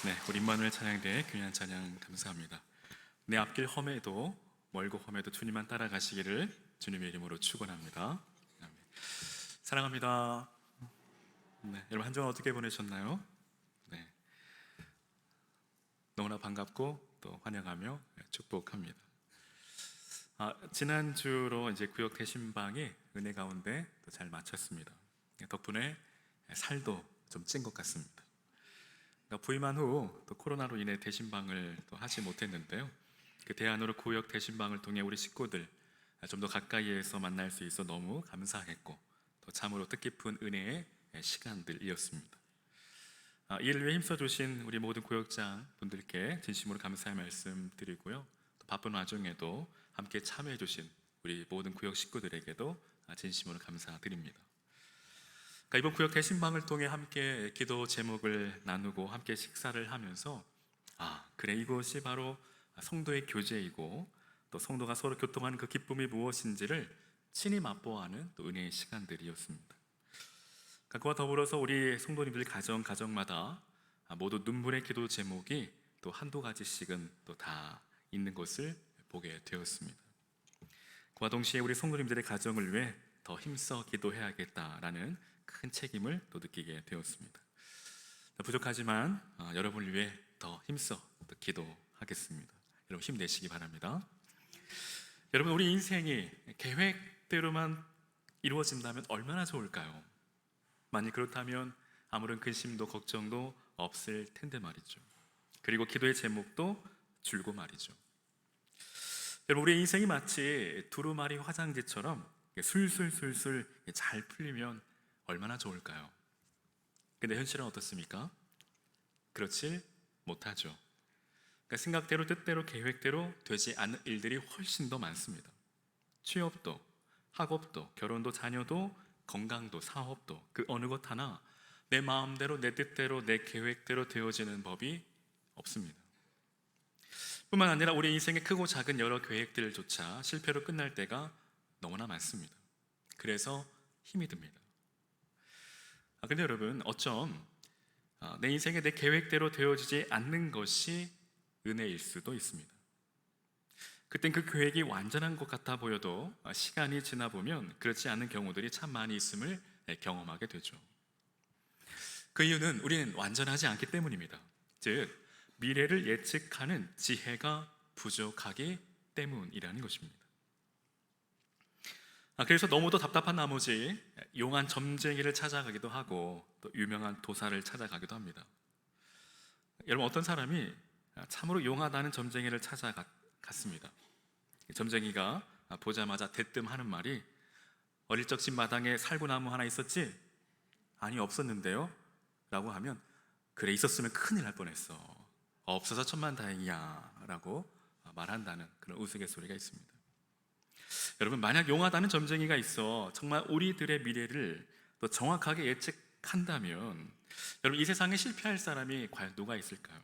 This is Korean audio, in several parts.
네, 우리 임마누엘 찬양대회 귀한 찬양 감사합니다. 내 앞길 험해도 멀고 험해도 주님만 따라가시기를 주님의 이름으로 축원합니다. 아멘. 사랑합니다. 네, 여러분 한 주간 어떻게 보내셨나요? 네, 너무나 반갑고 또 환영하며 축복합니다. 지난주로 이제 구역 대신방이 은혜 가운데 또 잘 마쳤습니다. 덕분에 살도 좀 찐 것 같습니다. 부임한 후 또 코로나로 인해 대신방을 또 하지 못했는데요. 그 대안으로 구역 대신방을 통해 우리 식구들 좀 더 가까이에서 만날 수 있어 너무 감사했고 또 참으로 뜻깊은 은혜의 시간들이었습니다. 이를 위해 힘써주신 우리 모든 구역장 분들께 진심으로 감사의 말씀 드리고요. 또 바쁜 와중에도 함께 참여해주신 우리 모든 구역 식구들에게도 진심으로 감사드립니다. 이번 구역 대신방을 통해 함께 기도 제목을 나누고 함께 식사를 하면서 그래, 이것이 바로 성도의 교제이고 또 성도가 서로 교통하는 그 기쁨이 무엇인지를 친히 맛보아하는 또 은혜의 시간들이었습니다. 그와 더불어서 우리 성도님들 가정마다 모두 눈물의 기도 제목이 또 한두 가지씩은 또 다 있는 것을 보게 되었습니다. 그와 동시에 우리 성도님들의 가정을 위해 더 힘써 기도해야겠다라는 큰 책임을 또 느끼게 되었습니다. 부족하지만 여러분을 위해 더 힘써 또 기도하겠습니다. 여러분 힘내시기 바랍니다. 여러분, 우리 인생이 계획대로만 이루어진다면 얼마나 좋을까요? 만약 그렇다면 아무런 근심도 걱정도 없을 텐데 말이죠. 그리고 기도의 제목도 줄고 말이죠. 여러분, 우리 인생이 마치 두루마리 화장지처럼 술술술술 잘 풀리면 얼마나 좋을까요? 근데 현실은 어떻습니까? 그렇지 못하죠. 생각대로 뜻대로 계획대로 되지 않는 일들이 훨씬 더 많습니다. 취업도, 학업도, 결혼도, 자녀도, 건강도, 사업도 그 어느 것 하나 내 마음대로, 내 뜻대로, 내 계획대로 되어지는 법이 없습니다. 뿐만 아니라 우리 인생의 크고 작은 여러 계획들조차 실패로 끝날 때가 너무나 많습니다. 그래서 힘이 듭니다. 근데 여러분, 어쩜 내 인생에 내 계획대로 되어지지 않는 것이 은혜일 수도 있습니다. 그땐 그 계획이 완전한 것 같아 보여도 시간이 지나 보면 그렇지 않은 경우들이 참 많이 있음을 경험하게 되죠. 그 이유는 우리는 완전하지 않기 때문입니다. 즉, 미래를 예측하는 지혜가 부족하기 때문이라는 것입니다. 그래서 너무도 답답한 나머지 용한 점쟁이를 찾아가기도 하고 또 유명한 도사를 찾아가기도 합니다. 여러분, 어떤 사람이 참으로 용하다는 점쟁이를 찾아갔습니다. 점쟁이가 보자마자 대뜸 하는 말이 어릴 적 집 마당에 살구나무 하나 있었지? 아니, 없었는데요? 라고 하면 그래, 있었으면 큰일 날 뻔했어. 없어서 천만다행이야 라고 말한다는 그런 우스갯소리가 있습니다. 여러분, 만약 용하다는 점쟁이가 있어 정말 우리들의 미래를 또 정확하게 예측한다면 여러분, 이 세상에 실패할 사람이 과연 누가 있을까요?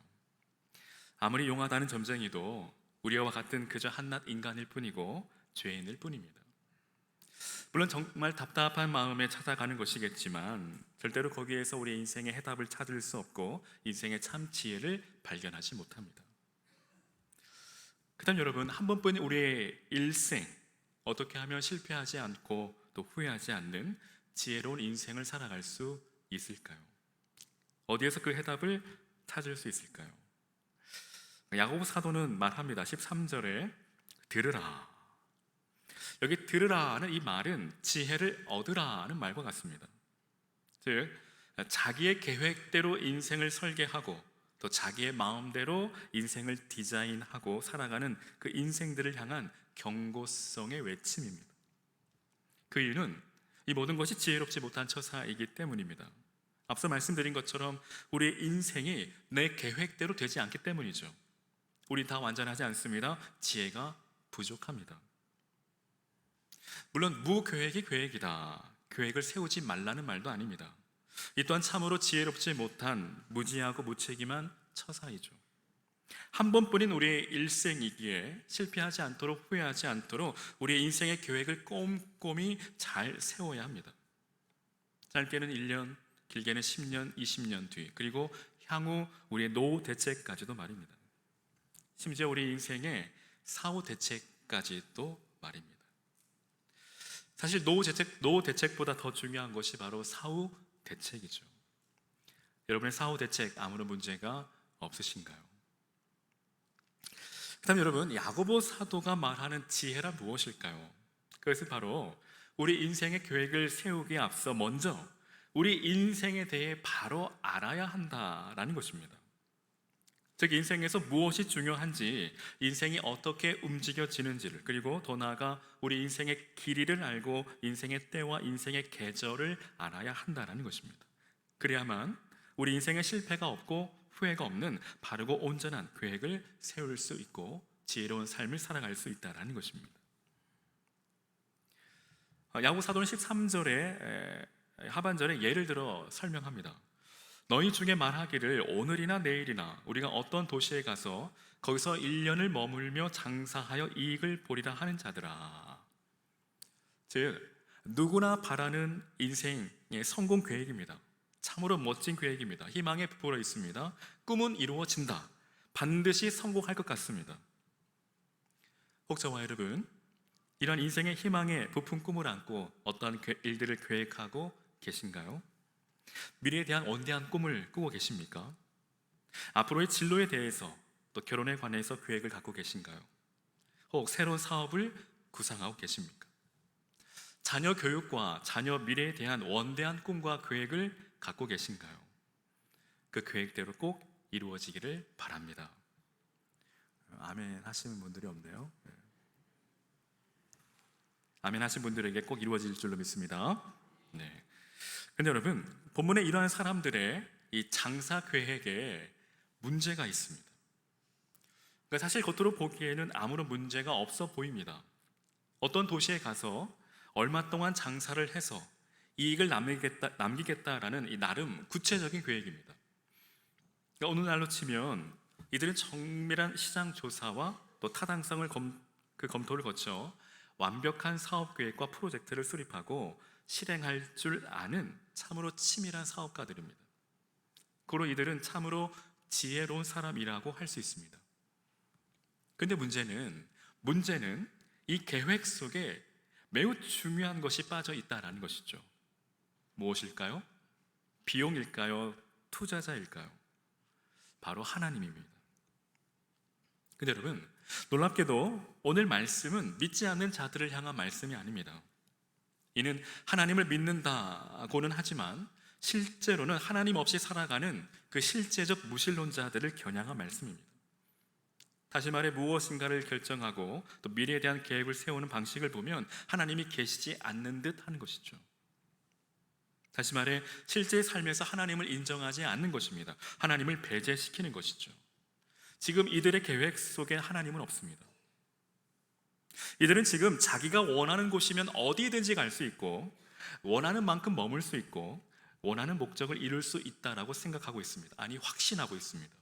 아무리 용하다는 점쟁이도 우리와 같은 그저 한낱 인간일 뿐이고 죄인일 뿐입니다. 물론 정말 답답한 마음에 찾아가는 것이겠지만 절대로 거기에서 우리 인생의 해답을 찾을 수 없고 인생의 참 지혜를 발견하지 못합니다. 그다음 여러분, 한 번뿐인 우리의 일생 어떻게 하면 실패하지 않고 또 후회하지 않는 지혜로운 인생을 살아갈 수 있을까요? 어디에서 그 해답을 찾을 수 있을까요? 야고보 사도는 말합니다. 13절에 들으라. 여기 들으라는 이 말은 지혜를 얻으라는 말과 같습니다. 즉, 자기의 계획대로 인생을 설계하고 또 자기의 마음대로 인생을 디자인하고 살아가는 그 인생들을 향한 경고성의 외침입니다. 그 이유는 이 모든 것이 지혜롭지 못한 처사이기 때문입니다. 앞서 말씀드린 것처럼 우리의 인생이 내 계획대로 되지 않기 때문이죠. 우리 다 완전하지 않습니다. 지혜가 부족합니다. 물론 무계획이 계획이다, 계획을 세우지 말라는 말도 아닙니다. 이 또한 참으로 지혜롭지 못한 무지하고 무책임한 처사이죠. 한 번뿐인 우리의 일생이기에 실패하지 않도록, 후회하지 않도록 우리의 인생의 계획을 꼼꼼히 잘 세워야 합니다. 짧게는 1년, 길게는 10년, 20년 뒤, 그리고 향후 우리의 노후 대책까지도 말입니다. 심지어 우리 인생의 사후 대책까지도 말입니다. 사실 노후 대책보다 더 중요한 것이 바로 사후 대책이죠. 여러분의 사후 대책 아무런 문제가 없으신가요? 그다음 여러분, 야고보 사도가 말하는 지혜란 무엇일까요? 그것은 바로 우리 인생의 계획을 세우기에 앞서 먼저 우리 인생에 대해 바로 알아야 한다라는 것입니다. 즉 인생에서 무엇이 중요한지, 인생이 어떻게 움직여지는지를, 그리고 더 나아가 우리 인생의 길이를 알고 인생의 때와 인생의 계절을 알아야 한다라는 것입니다. 그래야만 우리 인생에 실패가 없고 후회가 없는 바르고 온전한 계획을 세울 수 있고 지혜로운 삶을 살아갈 수 있다는 것입니다. 야고보 사도는 13절에 하반절에 예를 들어 설명합니다. 너희 중에 말하기를 오늘이나 내일이나 우리가 어떤 도시에 가서 거기서 1년을 머물며 장사하여 이익을 보리라 하는 자들아. 즉 누구나 바라는 인생의 성공 계획입니다. 참으로 멋진 계획입니다. 희망에 부풀어 있습니다. 꿈은 이루어진다. 반드시 성공할 것 같습니다. 혹 저와 여러분, 이런 인생의 희망에 부푼 꿈을 안고 어떠한 일들을 계획하고 계신가요? 미래에 대한 원대한 꿈을 꾸고 계십니까? 앞으로의 진로에 대해서, 또 결혼에 관해서 계획을 갖고 계신가요? 혹 새로운 사업을 구상하고 계십니까? 자녀 교육과 자녀 미래에 대한 원대한 꿈과 계획을 갖고 계신가요? 그 계획대로 꼭 이루어지기를 바랍니다. 아멘 하시는 분들이 없네요. 아멘 하신 분들에게 꼭 이루어질 줄로 믿습니다. 네. 근데 여러분, 본문에 이러한 사람들의 이 장사 계획에 문제가 있습니다. 그러니까 사실 겉으로 보기에는 아무런 문제가 없어 보입니다. 어떤 도시에 가서 얼마 동안 장사를 해서 이익을 남기겠다라는 이 나름 구체적인 계획입니다. 그러니까 어느 날로 치면 이들은 정밀한 시장 조사와 또 타당성을 검토를 거쳐 완벽한 사업 계획과 프로젝트를 수립하고 실행할 줄 아는 참으로 치밀한 사업가들입니다. 그로 이들은 참으로 지혜로운 사람이라고 할 수 있습니다. 그런데 문제는 이 계획 속에 매우 중요한 것이 빠져 있다는 것이죠. 무엇일까요? 비용일까요? 투자자일까요? 바로 하나님입니다. 근데 여러분, 놀랍게도 오늘 말씀은 믿지 않는 자들을 향한 말씀이 아닙니다. 이는 하나님을 믿는다고는 하지만 실제로는 하나님 없이 살아가는 그 실제적 무신론자들을 겨냥한 말씀입니다. 다시 말해 무엇인가를 결정하고 또 미래에 대한 계획을 세우는 방식을 보면 하나님이 계시지 않는 듯 하는 것이죠. 다시 말해 실제 삶에서 하나님을 인정하지 않는 것입니다. 하나님을 배제시키는 것이죠. 지금 이들의 계획 속에 하나님은 없습니다. 이들은 지금 자기가 원하는 곳이면 어디든지 갈 수 있고 원하는 만큼 머물 수 있고 원하는 목적을 이룰 수 있다라고 생각하고 있습니다. 아니, 확신하고 있습니다.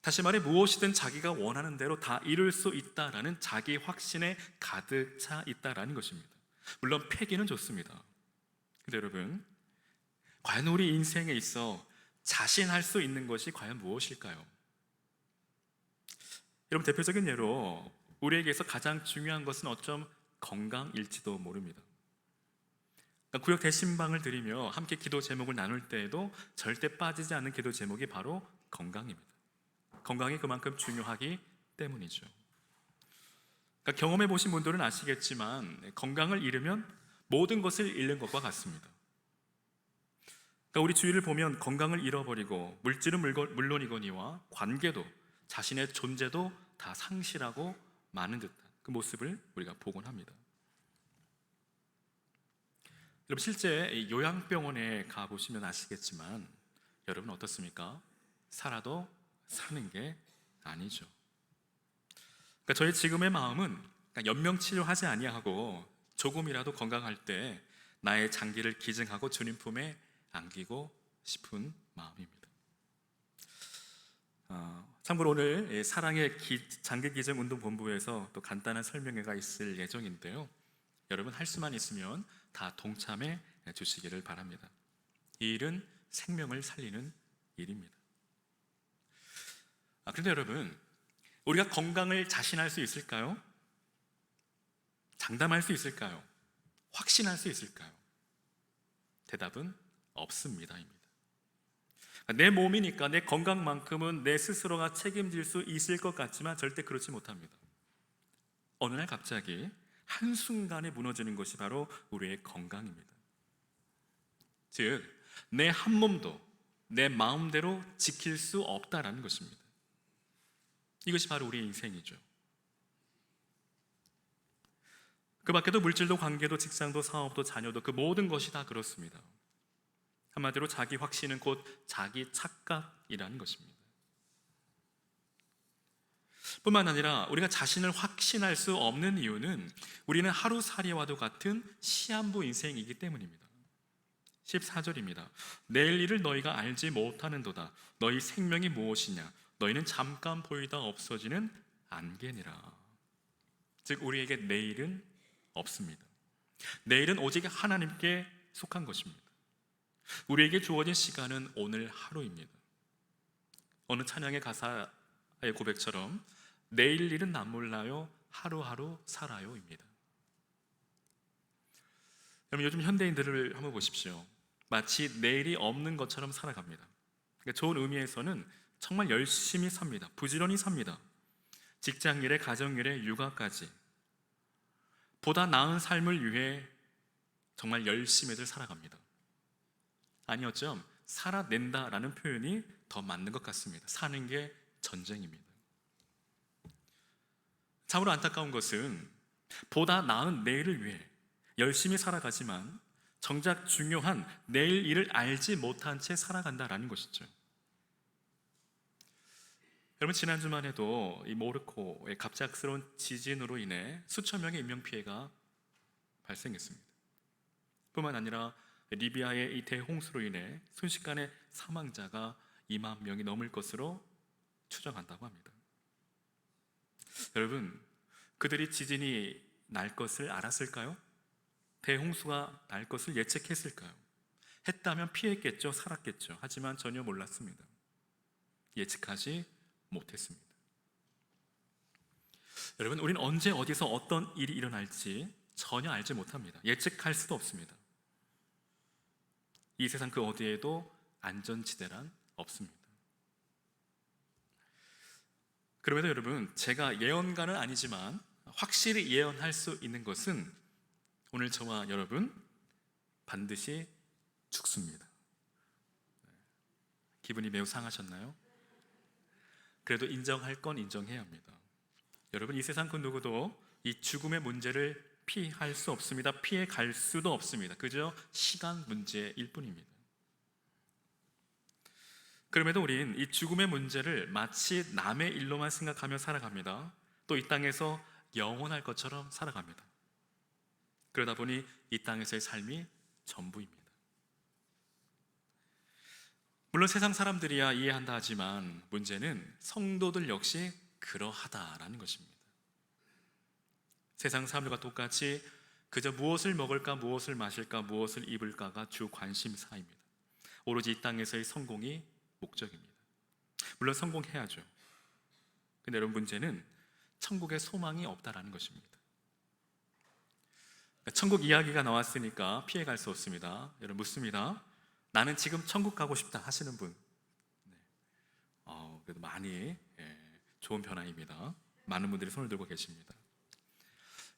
다시 말해 무엇이든 자기가 원하는 대로 다 이룰 수 있다라는 자기 확신에 가득 차 있다라는 것입니다. 물론 패기는 좋습니다. 근데 여러분, 과연 우리 인생에 있어 자신할 수 있는 것이 과연 무엇일까요? 여러분, 대표적인 예로 우리에게서 가장 중요한 것은 어쩜 건강일지도 모릅니다. 그러니까 구역 대신방을 드리며 함께 기도 제목을 나눌 때에도 절대 빠지지 않는 기도 제목이 바로 건강입니다. 건강이 그만큼 중요하기 때문이죠. 그러니까 경험해 보신 분들은 아시겠지만 건강을 잃으면 모든 것을 잃는 것과 같습니다. 그러니까 우리 주위를 보면 건강을 잃어버리고 물질은 물론이거니와 관계도, 자신의 존재도 다 상실하고 마는 듯한 그 모습을 우리가 보곤 합니다. 여러분, 실제 요양병원에 가보시면 아시겠지만 여러분 어떻습니까? 살아도 사는 게 아니죠. 그러니까 저희 지금의 마음은 연명치료하지 아니하고 조금이라도 건강할 때 나의 장기를 기증하고 주님 품에 안기고 싶은 마음입니다. 참고로 오늘 사랑의 장기기증운동본부에서 또 간단한 설명회가 있을 예정인데요, 여러분 할 수만 있으면 다 동참해 주시기를 바랍니다. 이 일은 생명을 살리는 일입니다. 그런데 여러분, 우리가 건강을 자신할 수 있을까요? 장담할 수 있을까요? 확신할 수 있을까요? 대답은 없습니다입니다. 내 몸이니까 내 건강만큼은 내 스스로가 책임질 수 있을 것 같지만 절대 그렇지 못합니다. 어느 날 갑자기 한순간에 무너지는 것이 바로 우리의 건강입니다. 즉, 내 한 몸도 내 마음대로 지킬 수 없다라는 것입니다. 이것이 바로 우리의 인생이죠. 그 밖에도 물질도 관계도 직장도 사업도 자녀도 그 모든 것이 다 그렇습니다. 한마디로 자기 확신은 곧 자기 착각이라는 것입니다. 뿐만 아니라 우리가 자신을 확신할 수 없는 이유는 우리는 하루살이와도 같은 시한부 인생이기 때문입니다. 14절입니다. 내일 일을 너희가 알지 못하는도다. 너희 생명이 무엇이냐? 너희는 잠깐 보이다 없어지는 안개니라. 즉 우리에게 내일은 없습니다. 내일은 오직 하나님께 속한 것입니다. 우리에게 주어진 시간은 오늘 하루입니다. 어느 찬양의 가사의 고백처럼 내일 일은 남 몰라요 하루하루 살아요입니다. 여러분, 요즘 현대인들을 한번 보십시오. 마치 내일이 없는 것처럼 살아갑니다. 그러니까 좋은 의미에서는 정말 열심히 삽니다. 부지런히 삽니다. 직장일에 가정일에 육아까지 보다 나은 삶을 위해 정말 열심히들 살아갑니다. 아니었죠? 살아낸다라는 표현이 더 맞는 것 같습니다. 사는 게 전쟁입니다. 참으로 안타까운 것은 보다 나은 내일을 위해 열심히 살아가지만 정작 중요한 내일 일을 알지 못한 채 살아간다라는 것이죠. 여러분, 지난주만 해도 이 모로코의 갑작스러운 지진으로 인해 수천 명의 인명피해가 발생했습니다. 뿐만 아니라 리비아의 이 대홍수로 인해 순식간에 사망자가 2만 명이 넘을 것으로 추정한다고 합니다. 여러분, 그들이 지진이 날 것을 알았을까요? 대홍수가 날 것을 예측했을까요? 했다면 피했겠죠, 살았겠죠. 하지만 전혀 몰랐습니다. 예측하지 못했습니다. 여러분, 우리는 언제 어디서 어떤 일이 일어날지 전혀 알지 못합니다. 예측할 수도 없습니다. 이 세상 그 어디에도 안전지대란 없습니다. 그럼에도 여러분, 제가 예언가는 아니지만 확실히 예언할 수 있는 것은 오늘 저와 여러분 반드시 죽습니다. 기분이 매우 상하셨나요? 그래도 인정할 건 인정해야 합니다. 여러분, 이 세상 그 누구도 이 죽음의 문제를 피할 수 없습니다. 피해 갈 수도 없습니다. 그저 시간 문제일 뿐입니다. 그럼에도 우린 이 죽음의 문제를 마치 남의 일로만 생각하며 살아갑니다. 또 이 땅에서 영원할 것처럼 살아갑니다. 그러다 보니 이 땅에서의 삶이 전부입니다. 물론 세상 사람들이야 이해한다 하지만 문제는 성도들 역시 그러하다라는 것입니다. 세상 사람들과 똑같이 그저 무엇을 먹을까, 무엇을 마실까, 무엇을 입을까가 주 관심사입니다. 오로지 이 땅에서의 성공이 목적입니다. 물론 성공해야죠. 근데 여러분, 문제는 천국에 소망이 없다라는 것입니다. 천국 이야기가 나왔으니까 피해갈 수 없습니다. 여러분, 묻습니다. 나는 지금 천국 가고 싶다 하시는 분, 그래도 많이 좋은 변화입니다. 많은 분들이 손을 들고 계십니다.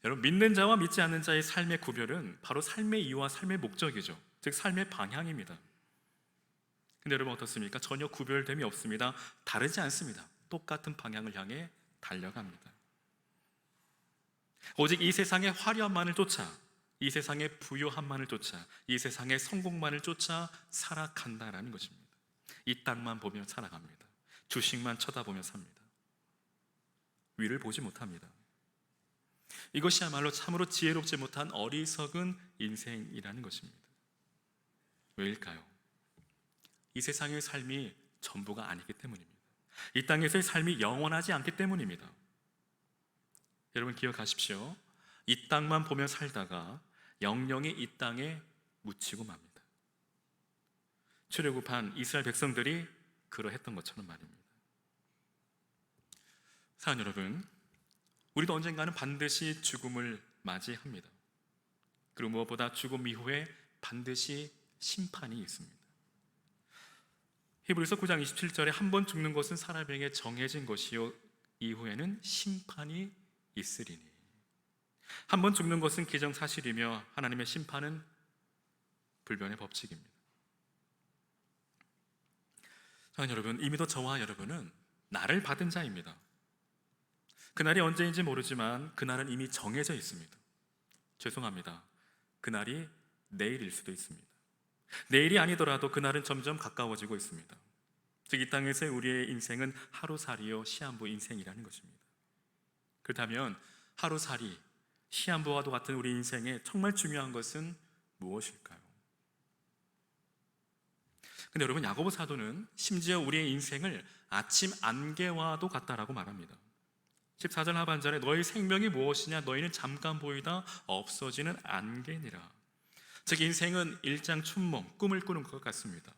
여러분, 믿는 자와 믿지 않는 자의 삶의 구별은 바로 삶의 이유와 삶의 목적이죠. 즉 삶의 방향입니다. 근데 여러분 어떻습니까? 전혀 구별됨이 없습니다. 다르지 않습니다. 똑같은 방향을 향해 달려갑니다. 오직 이 세상의 화려함만을 쫓아, 이 세상의 부요함만을 쫓아, 이 세상의 성공만을 쫓아 살아간다라는 것입니다. 이 땅만 보며 살아갑니다. 주식만 쳐다보며 삽니다. 위를 보지 못합니다. 이것이야말로 참으로 지혜롭지 못한 어리석은 인생이라는 것입니다. 왜일까요? 이 세상의 삶이 전부가 아니기 때문입니다. 이 땅에서의 삶이 영원하지 않기 때문입니다. 여러분 기억하십시오. 이 땅만 보며 살다가 영영이 이 땅에 묻히고 맙니다. 출애굽한 이스라엘 백성들이 그러했던 것처럼 말입니다. 사랑하는 여러분, 우리도 언젠가는 반드시 죽음을 맞이합니다. 그리고 무엇보다 죽음 이후에 반드시 심판이 있습니다. 히브리서 9장 27절에 한 번 죽는 것은 사람에게 정해진 것이요 이후에는 심판이 있으리니. 한 번 죽는 것은 기정사실이며 하나님의 심판은 불변의 법칙입니다. 사랑하는 여러분, 이미도 저와 여러분은 나를 받은 자입니다. 그날이 언제인지 모르지만 그날은 이미 정해져 있습니다. 죄송합니다. 그날이 내일일 수도 있습니다. 내일이 아니더라도 그날은 점점 가까워지고 있습니다. 즉, 이 땅에서의 우리의 인생은 하루살이요 시한부 인생이라는 것입니다. 그렇다면 하루살이, 시한부와도 같은 우리 인생에 정말 중요한 것은 무엇일까요? 근데 여러분, 야고보 사도는 심지어 우리의 인생을 아침 안개와도 같다라고 말합니다. 14절 하반절에 너희 생명이 무엇이냐? 너희는 잠깐 보이다 없어지는 안개니라. 즉, 인생은 일장춘몽, 꿈을 꾸는 것 같습니다.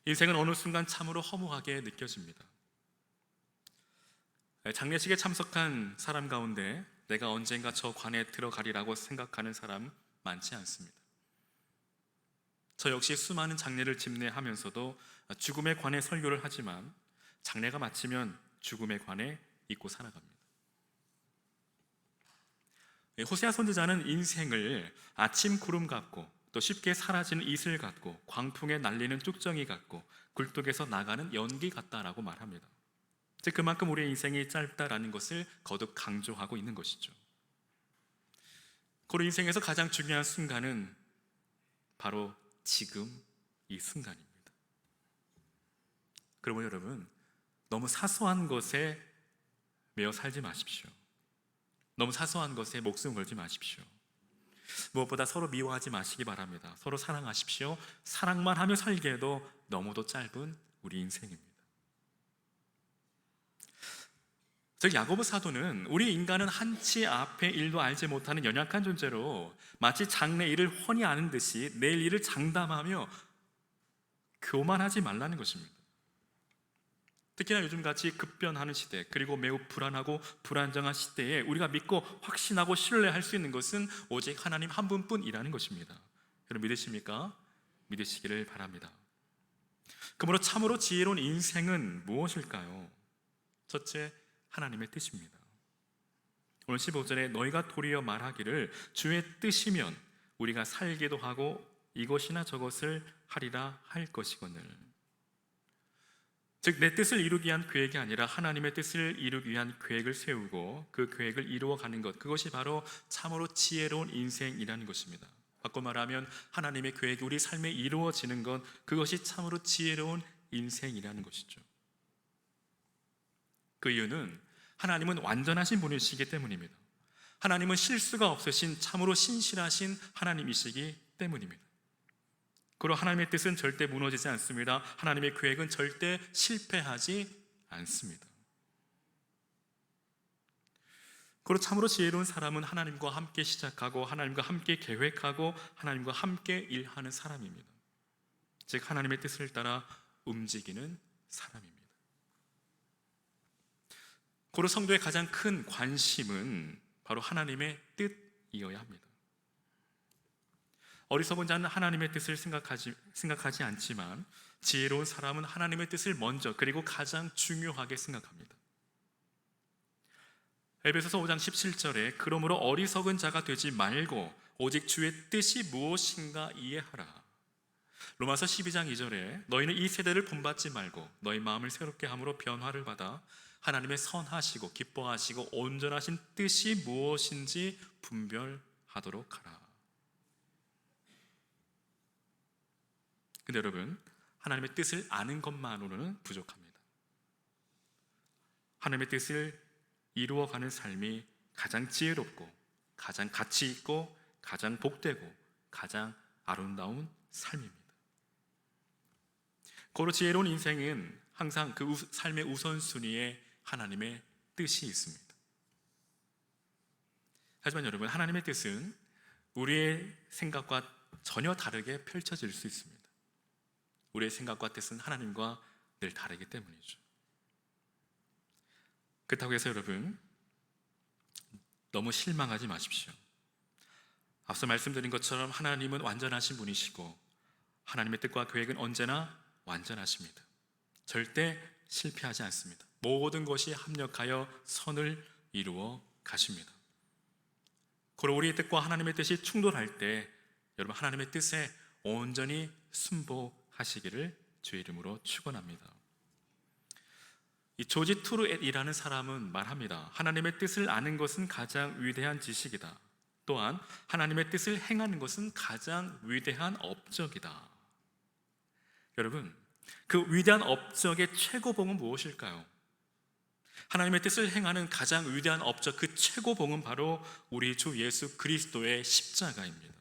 인생은 어느 순간 참으로 허무하게 느껴집니다. 장례식에 참석한 사람 가운데 내가 언젠가 저 관에 들어가리라고 생각하는 사람 많지 않습니다. 저 역시 수많은 장례를 집례하면서도 죽음의 관에 설교를 하지만 장례가 마치면 죽음의 관에 잊고 살아갑니다. 호세아 선지자는 인생을 아침 구름 같고 또 쉽게 사라지는 이슬 같고 광풍에 날리는 쭉정이 같고 굴뚝에서 나가는 연기 같다라고 말합니다. 즉, 그만큼 우리의 인생이 짧다라는 것을 거듭 강조하고 있는 것이죠. 그리고 인생에서 가장 중요한 순간은 바로 지금 이 순간입니다. 그러면 여러분, 너무 사소한 것에 매여 살지 마십시오. 너무 사소한 것에 목숨 걸지 마십시오. 무엇보다 서로 미워하지 마시기 바랍니다. 서로 사랑하십시오. 사랑만 하며 살기에도 너무도 짧은 우리 인생입니다. 즉, 야고보 사도는 우리 인간은 한치 앞의 일도 알지 못하는 연약한 존재로 마치 장래 일을 훤히 아는 듯이 내일 일을 장담하며 교만하지 말라는 것입니다. 특히나 요즘같이 급변하는 시대, 그리고 매우 불안하고 불안정한 시대에 우리가 믿고 확신하고 신뢰할 수 있는 것은 오직 하나님 한 분뿐이라는 것입니다. 여러분, 믿으십니까? 믿으시기를 바랍니다. 그러므로 참으로 지혜로운 인생은 무엇일까요? 첫째, 하나님의 뜻입니다. 오늘 15절에 너희가 도리어 말하기를 주의 뜻이면 우리가 살기도 하고 이것이나 저것을 하리라 할 것이거늘. 즉, 내 뜻을 이루기 위한 계획이 아니라 하나님의 뜻을 이루기 위한 계획을 세우고 그 계획을 이루어가는 것, 그것이 바로 참으로 지혜로운 인생이라는 것입니다. 바꿔 말하면 하나님의 계획이 우리 삶에 이루어지는 것, 그것이 참으로 지혜로운 인생이라는 것이죠. 그 이유는 하나님은 완전하신 분이시기 때문입니다. 하나님은 실수가 없으신 참으로 신실하신 하나님이시기 때문입니다. 그리고 하나님의 뜻은 절대 무너지지 않습니다. 하나님의 계획은 절대 실패하지 않습니다. 그리고 참으로 지혜로운 사람은 하나님과 함께 시작하고 하나님과 함께 계획하고 하나님과 함께 일하는 사람입니다. 즉, 하나님의 뜻을 따라 움직이는 사람입니다. 그리고 성도의 가장 큰 관심은 바로 하나님의 뜻이어야 합니다. 어리석은 자는 하나님의 뜻을 생각하지 않지만 지혜로운 사람은 하나님의 뜻을 먼저 그리고 가장 중요하게 생각합니다. 에베소서 5장 17절에 그러므로 어리석은 자가 되지 말고 오직 주의 뜻이 무엇인가 이해하라. 로마서 12장 2절에 너희는 이 세대를 본받지 말고 너희 마음을 새롭게 함으로 변화를 받아 하나님의 선하시고 기뻐하시고 온전하신 뜻이 무엇인지 분별하도록 하라. 근데 여러분, 하나님의 뜻을 아는 것만으로는 부족합니다. 하나님의 뜻을 이루어가는 삶이 가장 지혜롭고 가장 가치 있고 가장 복되고 가장 아름다운 삶입니다. 고로 지혜로운 인생은 항상 그 삶의 우선순위에 하나님의 뜻이 있습니다. 하지만 여러분, 하나님의 뜻은 우리의 생각과 전혀 다르게 펼쳐질 수 있습니다. 우리의 생각과 뜻은 하나님과 늘 다르기 때문이죠. 그렇다고 해서 여러분 너무 실망하지 마십시오. 앞서 말씀드린 것처럼 하나님은 완전하신 분이시고 하나님의 뜻과 계획은 언제나 완전하십니다. 절대 실패하지 않습니다. 모든 것이 합력하여 선을 이루어 가십니다. 그리고 우리의 뜻과 하나님의 뜻이 충돌할 때 여러분 하나님의 뜻에 온전히 순복하시기를 주의 이름으로 축원합니다. 이 조지 투르엣이라는 사람은 말합니다. 하나님의 뜻을 아는 것은 가장 위대한 지식이다. 또한 하나님의 뜻을 행하는 것은 가장 위대한 업적이다. 여러분, 그 위대한 업적의 최고봉은 무엇일까요? 하나님의 뜻을 행하는 가장 위대한 업적, 그 최고봉은 바로 우리 주 예수 그리스도의 십자가입니다.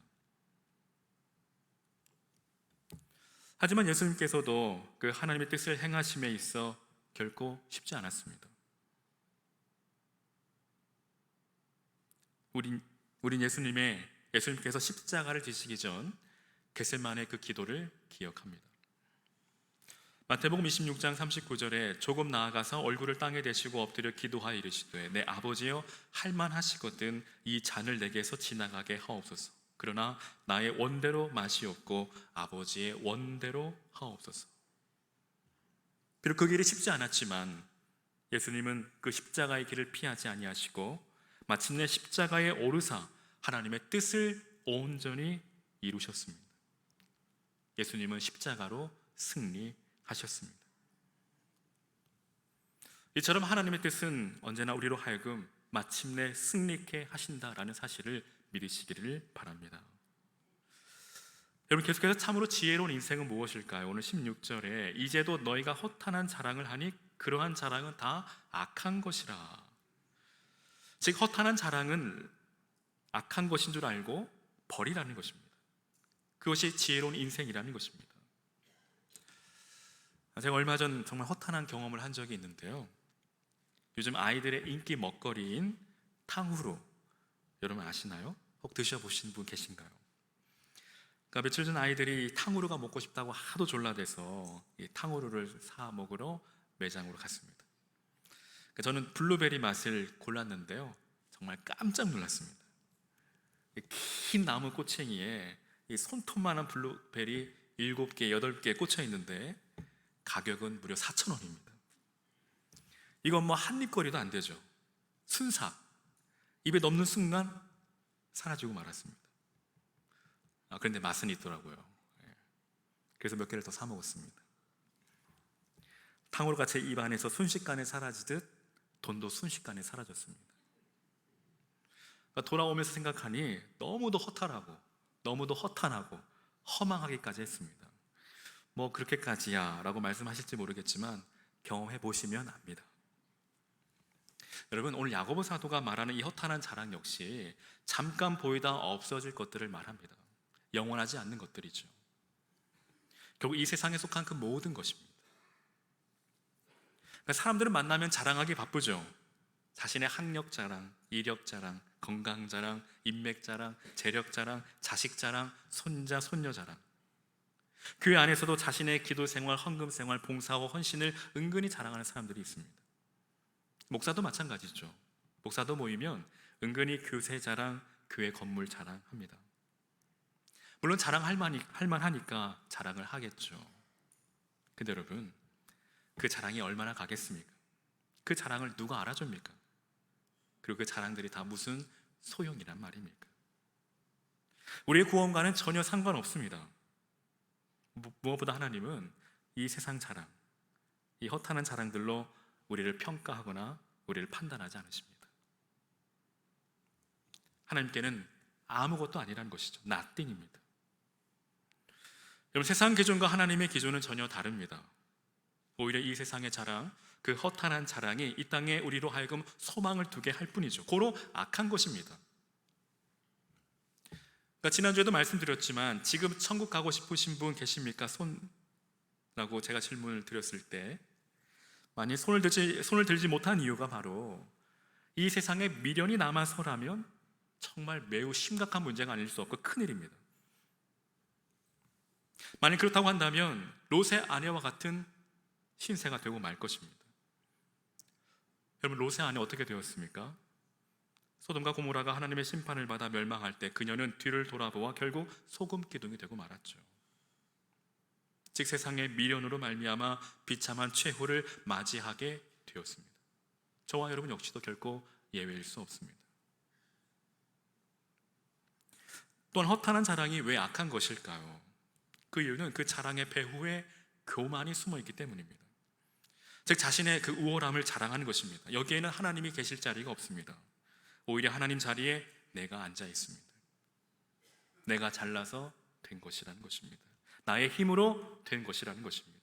하지만 예수님께서도 그 하나님의 뜻을 행하심에 있어 결코 쉽지 않았습니다. 우린 예수님께서 십자가를 지시기 전 겟세마네 그 기도를 기억합니다. 마태복음 26장 39절에 조금 나아가서 얼굴을 땅에 대시고 엎드려 기도하여 이르시되 내 아버지여 할만하시거든 이 잔을 내게서 지나가게 하옵소서. 그러나 나의 원대로 마시옵고 아버지의 원대로 하옵소서. 비록 그 길이 쉽지 않았지만 예수님은 그 십자가의 길을 피하지 아니하시고 마침내 십자가에 오르사 하나님의 뜻을 온전히 이루셨습니다. 예수님은 십자가로 승리하셨습니다. 이처럼 하나님의 뜻은 언제나 우리로 하여금 마침내 승리케 하신다라는 사실을 믿으시기를 바랍니다. 여러분 계속해서 참으로 지혜로운 인생은 무엇일까요? 오늘 16절에 이제도 너희가 허탄한 자랑을 하니 그러한 자랑은 다 악한 것이라. 즉 허탄한 자랑은 악한 것인 줄 알고 버리라는 것입니다. 그것이 지혜로운 인생이라는 것입니다. 제가 얼마 전 정말 허탄한 경험을 한 적이 있는데요. 요즘 아이들의 인기 먹거리인 탕후루 여러분 아시나요? 혹 드셔보신 분 계신가요? 그러니까 며칠 전 아이들이 탕후루가 먹고 싶다고 하도 졸라대서 이 탕후루를 사 먹으러 매장으로 갔습니다. 그러니까 저는 블루베리 맛을 골랐는데요, 정말 깜짝 놀랐습니다. 긴 나무 꼬챙이에 이 손톱만한 블루베리 7개, 8개 꽂혀 있는데 가격은 무려 4,000원입니다. 이건 뭐 한입거리도 안 되죠. 순삭, 입에 넣는 순간 사라지고 말았습니다. 그런데 맛은 있더라고요. 그래서 몇 개를 더 사 먹었습니다. 탕후루가 제 입 안에서 순식간에 사라지듯 돈도 순식간에 사라졌습니다. 돌아오면서 생각하니 너무도 허탈하고 너무도 허탄하고 허망하기까지 했습니다. 뭐 그렇게까지야 라고 말씀하실지 모르겠지만 경험해 보시면 압니다. 여러분 오늘 야고보 사도가 말하는 이 허탄한 자랑 역시 잠깐 보이다 없어질 것들을 말합니다. 영원하지 않는 것들이죠. 결국 이 세상에 속한 그 모든 것입니다. 그러니까 사람들은 만나면 자랑하기 바쁘죠. 자신의 학력 자랑, 이력 자랑, 건강 자랑, 인맥 자랑, 재력 자랑, 자식 자랑, 손자, 손녀 자랑. 교회 안에서도 자신의 기도 생활, 헌금 생활, 봉사와 헌신을 은근히 자랑하는 사람들이 있습니다. 목사도 마찬가지죠. 목사도 모이면 은근히 교세 자랑, 교회 건물 자랑합니다. 물론 자랑할 만하니까 자랑을 하겠죠. 근데 여러분 그 자랑이 얼마나 가겠습니까? 그 자랑을 누가 알아줍니까? 그리고 그 자랑들이 다 무슨 소용이란 말입니까? 우리의 구원과는 전혀 상관없습니다. 무엇보다 하나님은 이 세상 자랑, 이 허탄한 자랑들로 우리를 평가하거나 우리를 판단하지 않으십니다. 하나님께는 아무것도 아니라는 것이죠. nothing입니다. 여러분 세상 기준과 하나님의 기준은 전혀 다릅니다. 오히려 이 세상의 자랑, 그 허탄한 자랑이 이 땅에 우리로 하여금 소망을 두게 할 뿐이죠. 고로 악한 것입니다. 그러니까 지난주에도 말씀드렸지만 지금 천국 가고 싶으신 분 계십니까? 손라고 제가 질문을 드렸을 때 만약 손을 들지 못한 이유가 바로 이 세상에 미련이 남아서라면 정말 매우 심각한 문제가 아닐 수 없고 큰일입니다. 만약 그렇다고 한다면 롯의 아내와 같은 신세가 되고 말 것입니다. 여러분, 롯의 아내 어떻게 되었습니까? 소돔과 고모라가 하나님의 심판을 받아 멸망할 때 그녀는 뒤를 돌아보아 결국 소금 기둥이 되고 말았죠. 즉 세상의 미련으로 말미암아 비참한 최후를 맞이하게 되었습니다. 저와 여러분 역시도 결코 예외일 수 없습니다. 또한 허탄한 자랑이 왜 악한 것일까요? 그 이유는 그 자랑의 배후에 교만이 숨어 있기 때문입니다. 즉 자신의 그 우월함을 자랑하는 것입니다. 여기에는 하나님이 계실 자리가 없습니다. 오히려 하나님 자리에 내가 앉아 있습니다. 내가 잘나서 된 것이라는 것입니다. 나의 힘으로 된 것이라는 것입니다.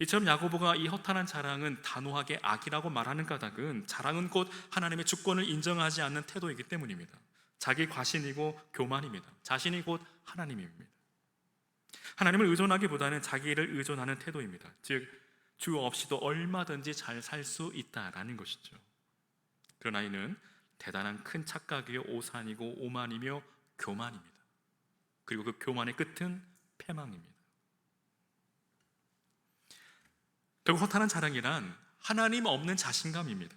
이처럼 야고보가 이 허탄한 자랑은 단호하게 악이라고 말하는 까닭은 자랑은 곧 하나님의 주권을 인정하지 않는 태도이기 때문입니다. 자기 과신이고 교만입니다. 자신이 곧 하나님입니다. 하나님을 의존하기보다는 자기를 의존하는 태도입니다. 즉 주 없이도 얼마든지 잘 살 수 있다라는 것이죠. 그러나 이는 대단한 큰 착각이요 오산이고 오만이며 교만입니다. 그리고 그 교만의 끝은 패망입니다. 결국 허탄한 자랑이란 하나님 없는 자신감입니다.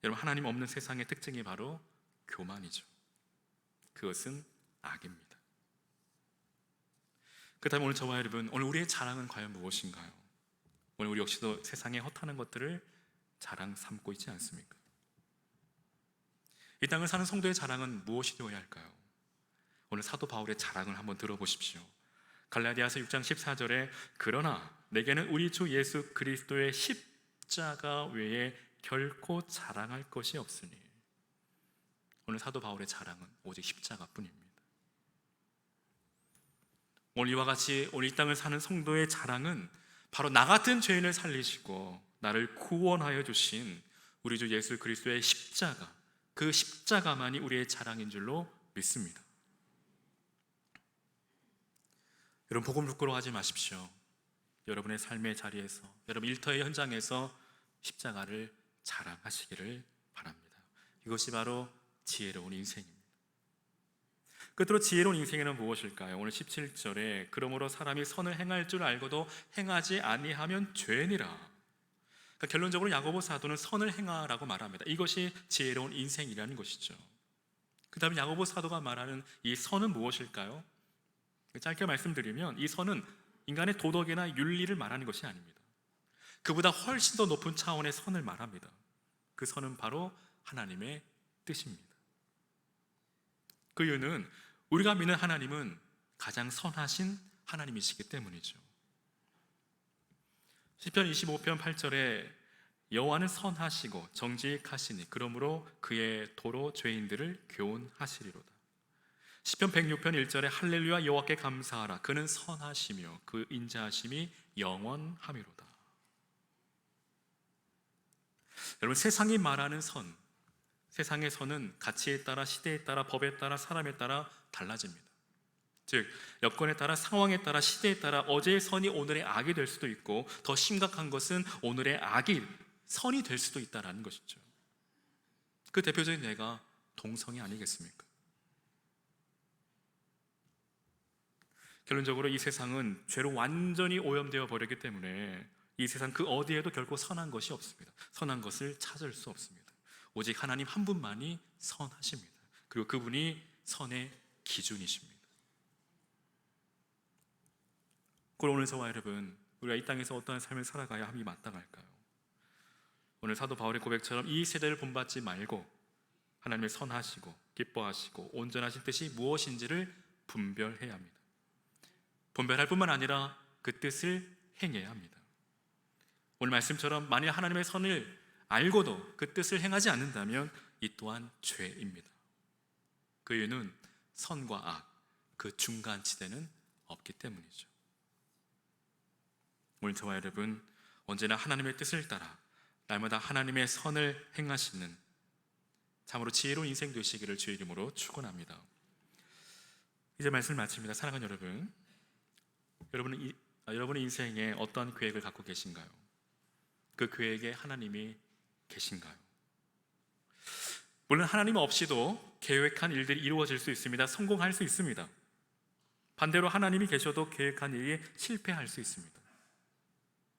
여러분, 하나님 없는 세상의 특징이 바로 교만이죠. 그것은 악입니다. 그렇다면 오늘 저와 여러분, 오늘 우리의 자랑은 과연 무엇인가요? 오늘 우리 역시도 세상의 허탄한 것들을 자랑 삼고 있지 않습니까? 이 땅을 사는 성도의 자랑은 무엇이 되어야 할까요? 오늘 사도 바울의 자랑을 한번 들어보십시오. 갈라디아서 6장 14절에 그러나 내게는 우리 주 예수 그리스도의 십자가 외에 결코 자랑할 것이 없으니. 오늘 사도 바울의 자랑은 오직 십자가뿐입니다. 오늘 이와 같이 오늘 이 땅을 사는 성도의 자랑은 바로 나 같은 죄인을 살리시고 나를 구원하여 주신 우리 주 예수 그리스도의 십자가, 그 십자가만이 우리의 자랑인 줄로 믿습니다. 여러분, 복음 부끄러워하지 마십시오. 여러분의 삶의 자리에서, 여러분 일터의 현장에서 십자가를 자랑하시기를 바랍니다. 이것이 바로 지혜로운 인생입니다. 끝으로 지혜로운 인생에는 무엇일까요? 오늘 17절에 그러므로 사람이 선을 행할 줄 알고도 행하지 아니하면 죄니라. 그러니까 결론적으로 야고보 사도는 선을 행하라고 말합니다. 이것이 지혜로운 인생이라는 것이죠. 그 다음에 야고보 사도가 말하는 이 선은 무엇일까요? 짧게 말씀드리면 이 선은 인간의 도덕이나 윤리를 말하는 것이 아닙니다. 그보다 훨씬 더 높은 차원의 선을 말합니다. 그 선은 바로 하나님의 뜻입니다. 그 이유는 우리가 믿는 하나님은 가장 선하신 하나님이시기 때문이죠. 시편 25편 8절에 여호와는 선하시고 정직하시니 그러므로 그의 도로 죄인들을 교훈하시리로다. 시편 106편 1절에 할렐루야 여호와께 감사하라 그는 선하시며 그 인자하심이 영원하미로다. 여러분, 세상이 말하는 선, 세상의 선은 가치에 따라, 시대에 따라, 법에 따라, 사람에 따라 달라집니다. 즉 여건에 따라, 상황에 따라, 시대에 따라 어제의 선이 오늘의 악이 될 수도 있고 더 심각한 것은 오늘의 악이 선이 될 수도 있다는 것이죠. 그 대표적인 예가 동성애 아니겠습니까? 결론적으로 이 세상은 죄로 완전히 오염되어 버렸기 때문에 이 세상 그 어디에도 결코 선한 것이 없습니다. 선한 것을 찾을 수 없습니다. 오직 하나님 한 분만이 선하십니다. 그리고 그분이 선의 기준이십니다. 그럼 오늘 저와 여러분, 우리가 이 땅에서 어떠한 삶을 살아가야 함이 마땅할까요? 오늘 사도 바울의 고백처럼 이 세대를 본받지 말고 하나님의 선하시고 기뻐하시고 온전하신 뜻이 무엇인지를 분별해야 합니다. 분별할 뿐만 아니라 그 뜻을 행해야 합니다. 오늘 말씀처럼 만일 하나님의 선을 알고도 그 뜻을 행하지 않는다면 이 또한 죄입니다. 그 이유는 선과 악, 그 중간지대는 없기 때문이죠. 오늘 저와 여러분 언제나 하나님의 뜻을 따라 날마다 하나님의 선을 행하시는 참으로 지혜로운 인생 되시기를 주의 이름으로 축원합니다. 이제 말씀을 마칩니다. 사랑하는 여러분, 여러분의 인생에 어떠한 계획을 갖고 계신가요? 그 계획에 하나님이 계신가요? 물론 하나님 없이도 계획한 일들이 이루어질 수 있습니다. 성공할 수 있습니다. 반대로 하나님이 계셔도 계획한 일이 실패할 수 있습니다.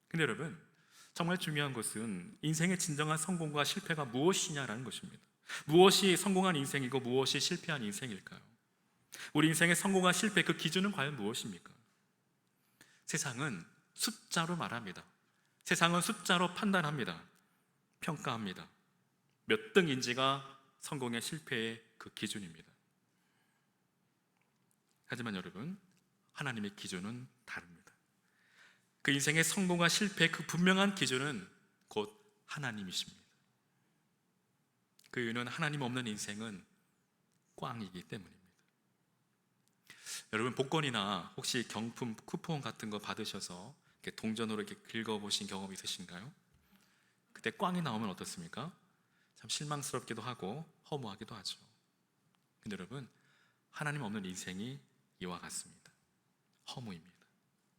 근데 여러분, 정말 중요한 것은 인생의 진정한 성공과 실패가 무엇이냐라는 것입니다. 무엇이 성공한 인생이고 무엇이 실패한 인생일까요? 우리 인생의 성공과 실패, 그 기준은 과연 무엇입니까? 세상은 숫자로 말합니다. 세상은 숫자로 판단합니다. 평가합니다. 몇 등인지가 성공의 실패의 그 기준입니다. 하지만 여러분, 하나님의 기준은 다릅니다. 그 인생의 성공과 실패의 그 분명한 기준은 곧 하나님이십니다. 그 이유는 하나님 없는 인생은 꽝이기 때문입니다. 여러분, 복권이나 혹시 경품 쿠폰 같은 거 받으셔서 이렇게 동전으로 이렇게 긁어보신 경험 있으신가요? 그때 꽝이 나오면 어떻습니까? 참 실망스럽기도 하고 허무하기도 하죠. 근데 여러분, 하나님 없는 인생이 이와 같습니다. 허무입니다.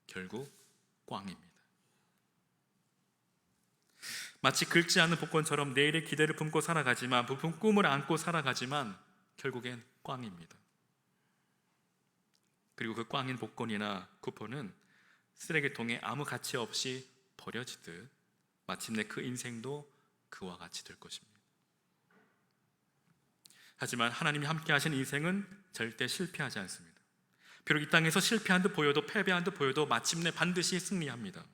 결국 꽝입니다. 마치 긁지 않는 복권처럼 내일의 기대를 품고 살아가지만, 부푼 꿈을 안고 살아가지만 결국엔 꽝입니다. 그리고 그 꽝인 복권이나 쿠폰은 쓰레기통에 아무 가치 없이 버려지듯 마침내 그 인생도 그와 같이 될 것입니다. 하지만 하나님이 함께 하신 인생은 절대 실패하지 않습니다. 비록 이 땅에서 실패한 듯 보여도, 패배한 듯 보여도 마침내 반드시 승리합니다.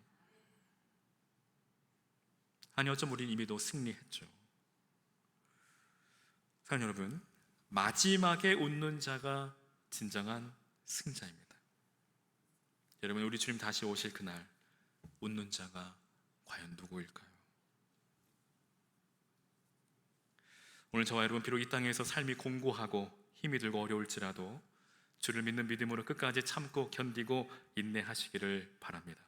아니, 어쩜 우리는 이미도 승리했죠. 사랑하는 여러분, 마지막에 웃는 자가 진정한 승자입니다. 여러분, 우리 주님 다시 오실 그날 웃는 자가 과연 누구일까요? 오늘 저와 여러분, 비록 이 땅에서 삶이 공고하고 힘이 들고 어려울지라도 주를 믿는 믿음으로 끝까지 참고 견디고 인내하시기를 바랍니다.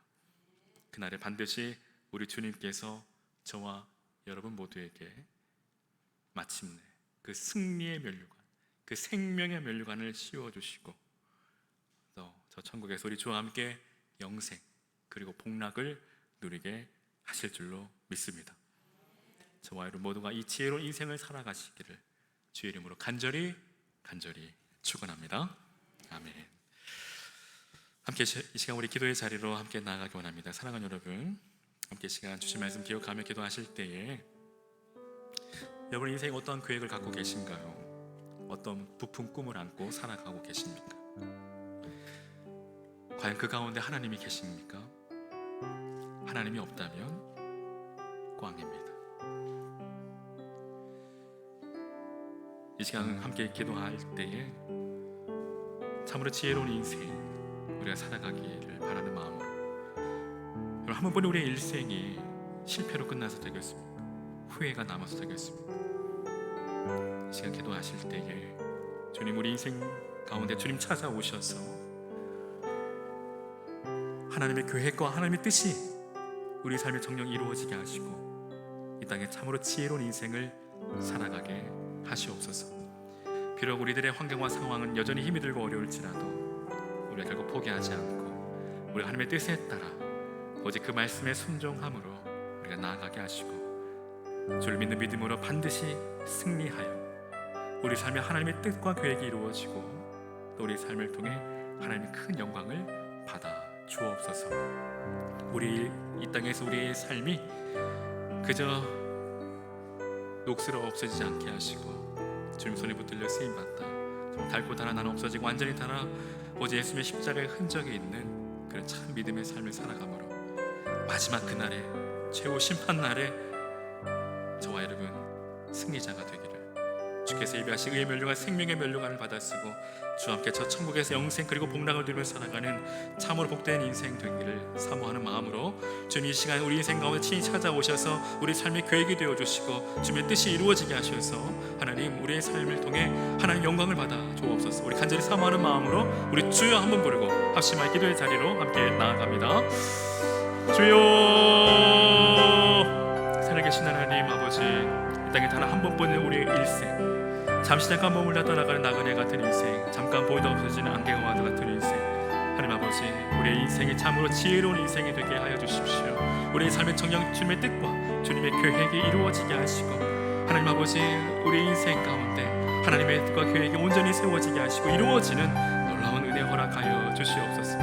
그날에 반드시 우리 주님께서 저와 여러분 모두에게 마침내 그 승리의 면류관, 그 생명의 면류관을 씌워주시고 또 저 천국에서 우리 주와 함께 영생 그리고 복락을 누리게 하실 줄로 믿습니다. 저와 여러분 모두가 이 지혜로운 인생을 살아가시기를 주의 이름으로 간절히 축원합니다. 아멘. 함께 이 시간 우리 기도의 자리로 함께 나아가기 원합니다. 사랑하는 여러분, 함께 시간 주신 말씀 기억하며 기도하실 때에 여러분 인생 어떤 계획을 갖고 계신가요? 어떤 부푼 꿈을 안고 살아가고 계십니까? 과연 그 가운데 하나님이 계십니까? 하나님이 없다면 꽝입니다. 이 시간 함께 기도할 때에 참으로 지혜로운 인생 우리가 살아가기를 바라는 마음으로, 여러분 한 번뿐인 우리의 일생이 실패로 끝나서 되겠습니까? 후회가 남아서 되겠습니까? 이 시간 기도하실 때에 주님, 우리 인생 가운데 주님 찾아오셔서 하나님의 계획과 하나님의 뜻이 우리 삶의 정령 이루어지게 하시고 이 땅에 참으로 지혜로운 인생을 살아가게 하시옵소서. 비록 우리들의 환경과 상황은 여전히 힘이 들고 어려울지라도 우리가 결국 포기하지 않고 우리가 하나님의 뜻에 따라 오직 그 말씀에 순종함으로 우리가 나아가게 하시고 주를 믿는 믿음으로 반드시 승리하여 우리 삶에 하나님의 뜻과 계획이 이루어지고 또 우리 삶을 통해 하나님의 큰 영광을 받아 주옵소서. 우리 이 땅에서 우리의 삶이 그저 녹슬어 없어지지 않게 하시고 주님 손에 붙들려 쓰임받다 닳고 달아 나는 없어지고 완전히 달아 오직 예수님의 십자가의 흔적이 있는 그런 참 믿음의 삶을 살아가므로 마지막 그날에 최후 심판날에 저와 여러분 승리자가 되기를 주께서 예비하신 의의 면류관 생명의 면류관을 받아쓰고 주와 함께 저 천국에서 영생 그리고 복락을 누리며 살아가는 참으로 복된 인생 되기를 사모하는 마음으로 주님 이 시간 우리 인생 가운데 친히 찾아오셔서 우리 삶의 계획이 되어주시고 주님의 뜻이 이루어지게 하셔서 하나님 우리의 삶을 통해 하나님 영광을 받아 주옵소서. 우리 간절히 사모하는 마음으로 우리 주여 한번 부르고 합심한 기도의 자리로 함께 나아갑니다. 주여, 살아계신 하나님 아버지, 이 땅에 단 한 번뿐인 우리의 일생, 잠시 잠깐 머물다 떠나가는 나그네 같은 인생, 잠깐 보이다 없어지는 안개와 와드 같은 인생, 하나님 아버지 우리의 인생이 참으로 지혜로운 인생이 되게 하여 주십시오. 우리의 삶의 정령 주님의 뜻과 주님의 계획이 이루어지게 하시고 하나님 아버지, 우리 인생 가운데 하나님의 뜻과 계획이 온전히 세워지게 하시고 이루어지는 놀라운 은혜 허락하여 주시옵소서.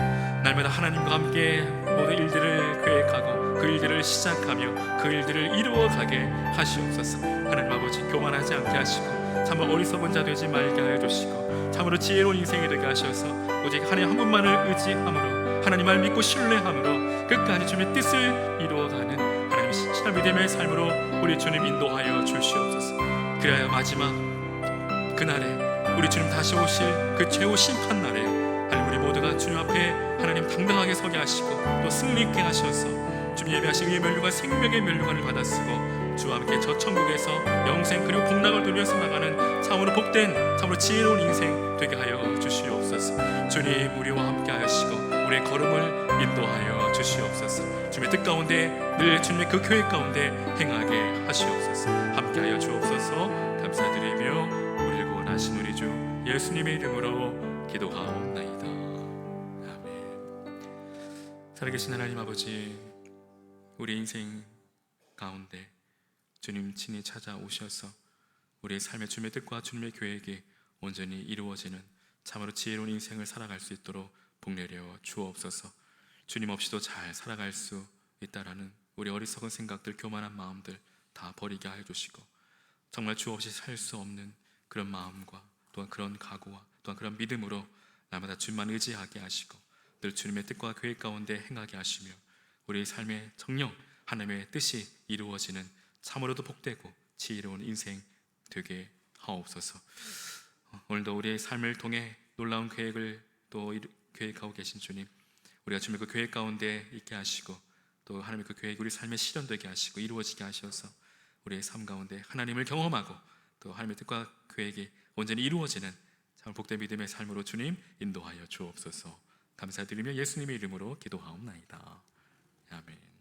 날마다 하나님과 함께 모든 일들을 계획하고 그 일들을 시작하며 그 일들을 이루어가게 하시옵소서. 하나님 아버지, 교만하지 않게 하시고 참으로 어리석은 자 되지 말게 하여 주시고 참으로 지혜로운 인생이 되게 하셔서 오직 하나님 한 분만을 의지함으로 하나님을 믿고 신뢰함으로 끝까지 주님의 뜻을 이루어가는 하나님의 신실한 믿음의 삶으로 우리 주님 인도하여 주시옵소서. 그래야 마지막 그날에 우리 주님 다시 오실 그 최후 심판 날에 하나님 우리 모두가 주님 앞에 하나님 당당하게 서게 하시고 또 승리 있게 하셔서 주님 예배하신 의의 면류관 생명의 면류관을 받아쓰고 주와 함께 저 천국에서 영생 그리고 복락을 누리면서 나가는 참으로 복된 참으로 지혜로운 인생 되게 하여 주시옵소서. 주님 우리와 함께 하시고 우리의 걸음을 인도하여 주시옵소서. 주님의 뜻 가운데 늘 주님의 그 교회 가운데 행하게 하시옵소서. 함께하여 주옵소서. 감사드리며 우리를 구원하신 우리 주 예수님의 이름으로 기도하옵나이다. 아멘. 살아계신 하나님 아버지, 우리 인생 가운데 주님 친히 찾아오셔서 우리의 삶의 주님의 뜻과 주님의 계획이 온전히 이루어지는 참으로 지혜로운 인생을 살아갈 수 있도록 복내려 주옵소서. 주님 없이도 잘 살아갈 수 있다라는 우리 어리석은 생각들, 교만한 마음들 다 버리게 하여 주시고 정말 주 없이 살 수 없는 그런 마음과 또한 그런 각오와 또한 그런 믿음으로 날마다 주님만 의지하게 하시고 늘 주님의 뜻과 계획 가운데 행하게 하시며 우리의 삶의 정령 하나님의 뜻이 이루어지는 참으로도 복되고 지혜로운 인생 되게 하옵소서. 오늘도 우리의 삶을 통해 놀라운 계획을 또 계획하고 계신 주님, 우리가 주님의 그 계획 가운데 있게 하시고 또 하나님의 그 계획이 우리 삶에 실현되게 하시고 이루어지게 하셔서 우리의 삶 가운데 하나님을 경험하고 또 하나님의 뜻과 계획이 온전히 이루어지는 참 복된 믿음의 삶으로 주님 인도하여 주옵소서. 감사드리며 예수님의 이름으로 기도하옵나이다. 아멘.